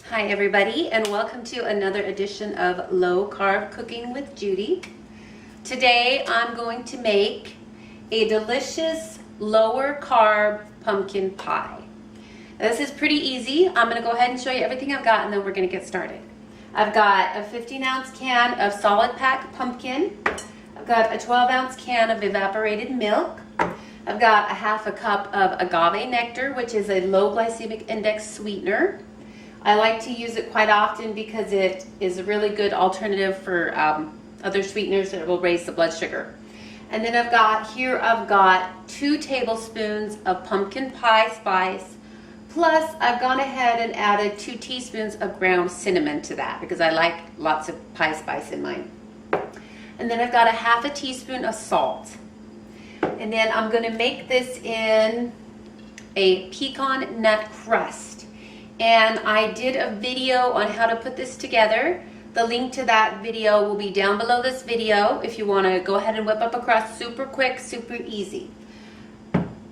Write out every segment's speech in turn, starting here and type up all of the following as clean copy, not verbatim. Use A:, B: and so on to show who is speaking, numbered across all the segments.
A: Hi everybody, and welcome to another edition of Low Carb Cooking with Judy. Today I'm going to make a delicious lower carb pumpkin pie. Now, this is pretty easy. I'm going to go ahead and show you everything I've got and then we're going to get started. I've got a 15-ounce can of solid pack pumpkin. I've got a 12-ounce can of evaporated milk. I've got a half a cup of agave nectar, which is a low glycemic index sweetener. I like to use it quite often because it is a really good alternative for other sweeteners that will raise the blood sugar. And then I've got 2 tablespoons of pumpkin pie spice, plus I've gone ahead and added 2 teaspoons of ground cinnamon to that because I like lots of pie spice in mine. And then I've got a half a teaspoon of salt. And then I'm going to make this in a pecan nut crust. And I did a video on how to put this together. The link to that video will be down below this video if you want to go ahead and whip up a crust super quick, super easy.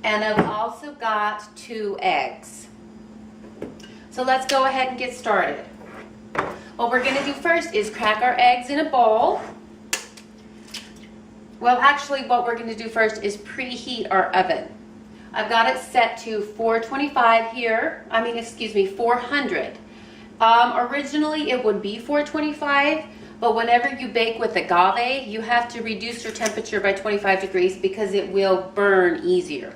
A: And I've also got 2 eggs. So let's go ahead and get started. What we're going to do first is crack our eggs in a bowl. Well, actually what we're going to do first is preheat our oven. I've got it set to 425 here. 400. Originally it would be 425, but whenever you bake with agave, you have to reduce your temperature by 25 degrees because it will burn easier.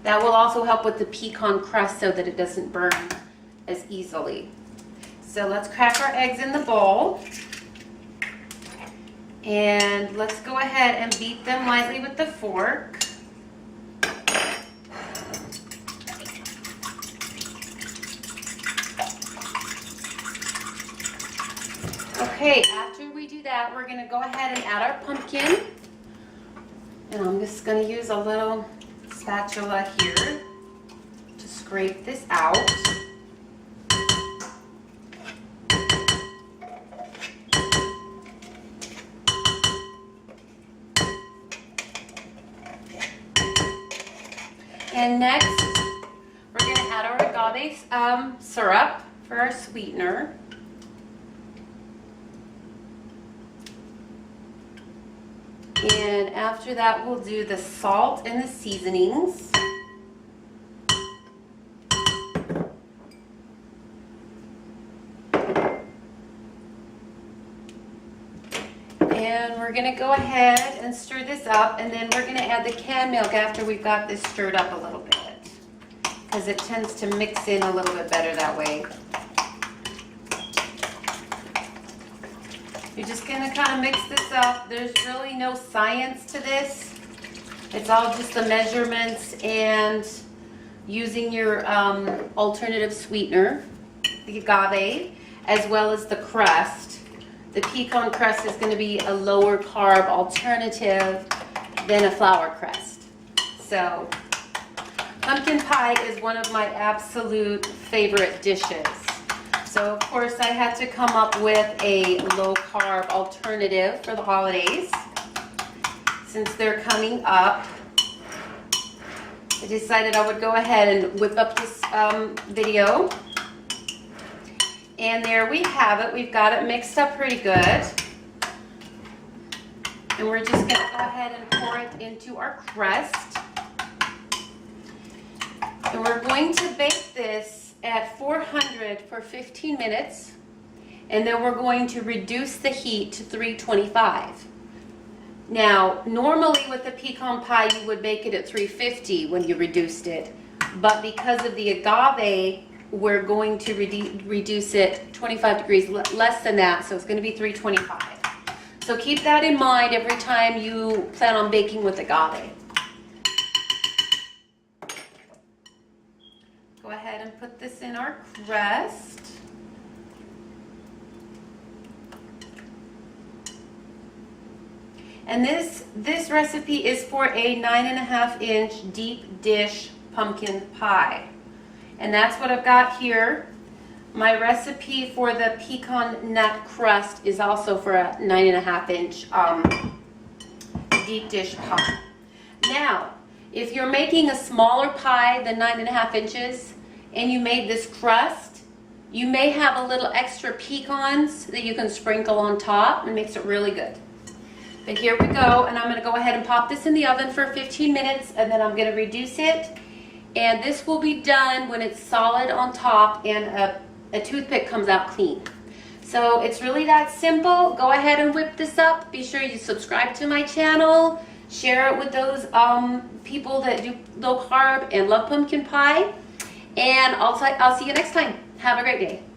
A: That will also help with the pecan crust so that it doesn't burn as easily. So let's crack our eggs in the bowl. And let's go ahead and beat them lightly with the fork. Okay, after we do that, we're going to go ahead and add our pumpkin. And I'm just going to use a little spatula here to scrape this out. And next, we're going to add our agave syrup for our sweetener. And after that, we'll do the salt and the seasonings. And we're going to go ahead and stir this up, and then we're going to add the canned milk after we've got this stirred up a little bit, because it tends to mix in a little bit better that way. You're just going to kind of mix this up. There's really no science to this. It's all just the measurements and using your alternative sweetener, the agave, as well as the crust. The pecan crust is going to be a lower carb alternative than a flour crust. So pumpkin pie is one of my absolute favorite dishes. So of course I had to come up with a low carb alternative for the holidays. Since they're coming up, I decided I would go ahead and whip up this video. And there we have it. We've got it mixed up pretty good. And we're just going to go ahead and pour it into our crust. And we're going to bake this at 400 for 15 minutes, and then we're going to reduce the heat to 325. Now, normally with the pecan pie, you would bake it at 350 when you reduced it, but because of the agave, we're going to reduce it 25 degrees less than that, so it's going to be 325. So keep that in mind every time you plan on baking with agave. Go ahead and put this in our crust. And this recipe is for a 9.5-inch deep dish pumpkin pie. And that's what I've got here. My recipe for the pecan nut crust is also for a 9.5-inch deep dish pie. Now, if you're making a smaller pie than 9.5 inches and you made this crust, You may have a little extra pecans that you can sprinkle on top, and makes it really good. But here we go, and I'm going to go ahead and pop this in the oven for 15 minutes, and then I'm going to reduce it. And this will be done when it's solid on top and a toothpick comes out clean. So it's really that simple. Go ahead and whip this up. Be sure you subscribe to my channel. Share it with those people that do low carb and love pumpkin pie. And I'll see you next time. Have a great day.